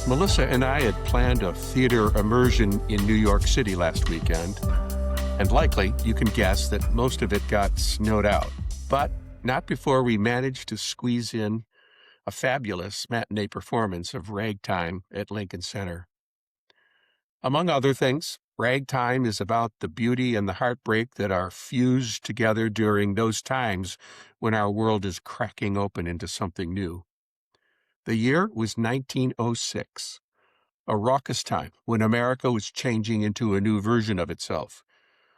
Melissa and I had planned a theater immersion in New York City last weekend, and likely you can guess that most of it got snowed out, but not before we managed to squeeze in a fabulous matinee performance of Ragtime at Lincoln Center. Among other things, Ragtime is about the beauty and the heartbreak that are fused together during those times when our world is cracking open into something new. The year was 1906, a raucous time when America was changing into a new version of itself,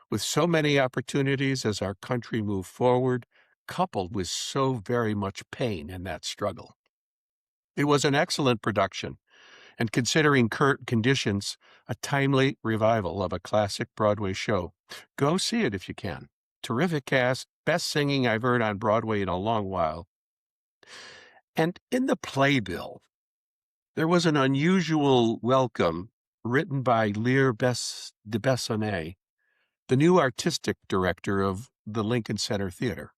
with so many opportunities as our country moved forward, coupled with so very much pain in that struggle. It was an excellent production, and considering current conditions, a timely revival of a classic Broadway show. Go see it if you can. Terrific cast, best singing I've heard on Broadway in a long while. And in the playbill, there was an unusual welcome written by Lear de Bessonnet, the new artistic director of the Lincoln Center Theater.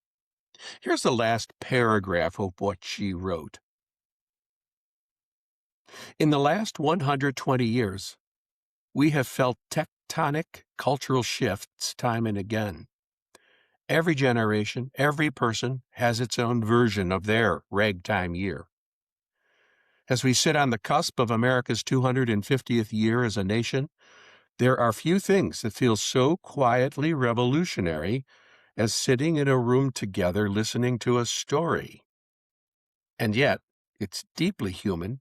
Here's the last paragraph of what she wrote. In the last 120 years, we have felt tectonic cultural shifts time and again. Every generation, every person has its own version of their ragtime year. As we sit on the cusp of America's 250th year as a nation, there are few things that feel so quietly revolutionary as sitting in a room together listening to a story. And yet, it's deeply human.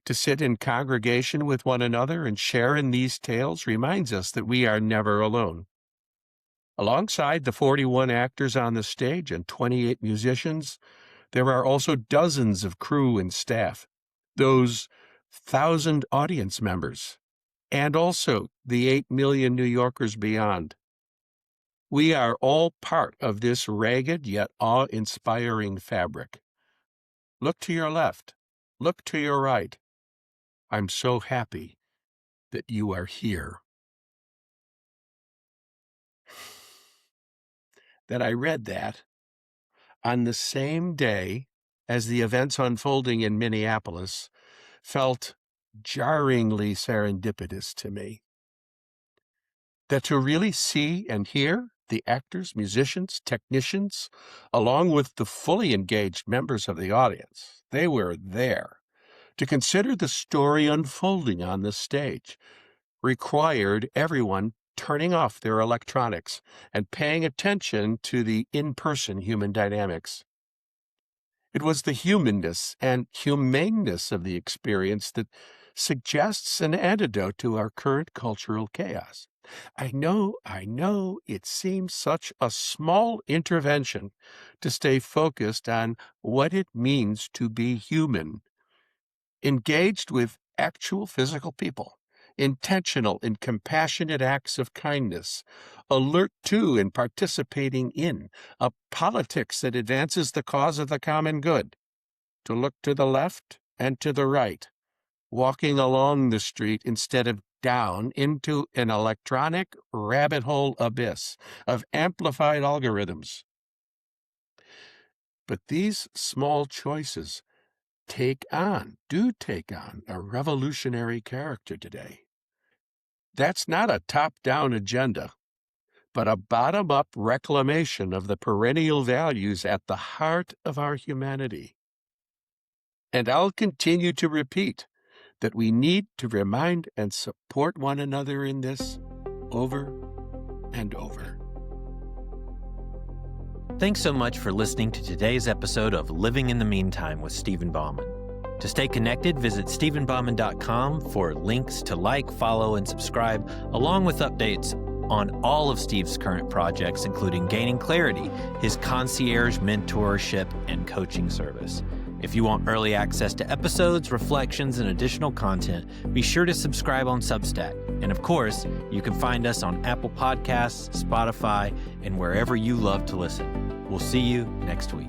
To sit in congregation with one another and share in these tales reminds us that we are never alone. Alongside the 41 actors on the stage and 28 musicians, there are also dozens of crew and staff, those 1,000 audience members, and also the 8 million New Yorkers beyond. We are all part of this ragged yet awe-inspiring fabric. Look to your left. Look to your right. I'm so happy that you are here. That I read that on the same day as the events unfolding in Minneapolis felt jarringly serendipitous to me. That to really see and hear the actors, musicians, technicians, along with the fully engaged members of the audience, they were there. To consider the story unfolding on the stage required everyone turning off their electronics and paying attention to the in-person human dynamics. It was the humanness and humaneness of the experience that suggests an antidote to our current cultural chaos. I know, it seems such a small intervention to stay focused on what it means to be human, engaged with actual physical people, intentional in compassionate acts of kindness, alert to and participating in a politics that advances the cause of the common good, to look to the left and to the right, walking along the street instead of down into an electronic rabbit hole abyss of amplified algorithms. But these small choices do take on a revolutionary character today. That's not a top-down agenda, but a bottom-up reclamation of the perennial values at the heart of our humanity. And I'll continue to repeat that we need to remind and support one another in this over and over. Thanks so much for listening to today's episode of Living in the Meantime with Stephen Bauman. To stay connected, visit stephenbauman.com for links to like, follow, and subscribe, along with updates on all of Steve's current projects, including Gaining Clarity, his concierge mentorship and coaching service. If you want early access to episodes, reflections, and additional content, be sure to subscribe on Substack. And of course, you can find us on Apple Podcasts, Spotify, and wherever you love to listen. We'll see you next week.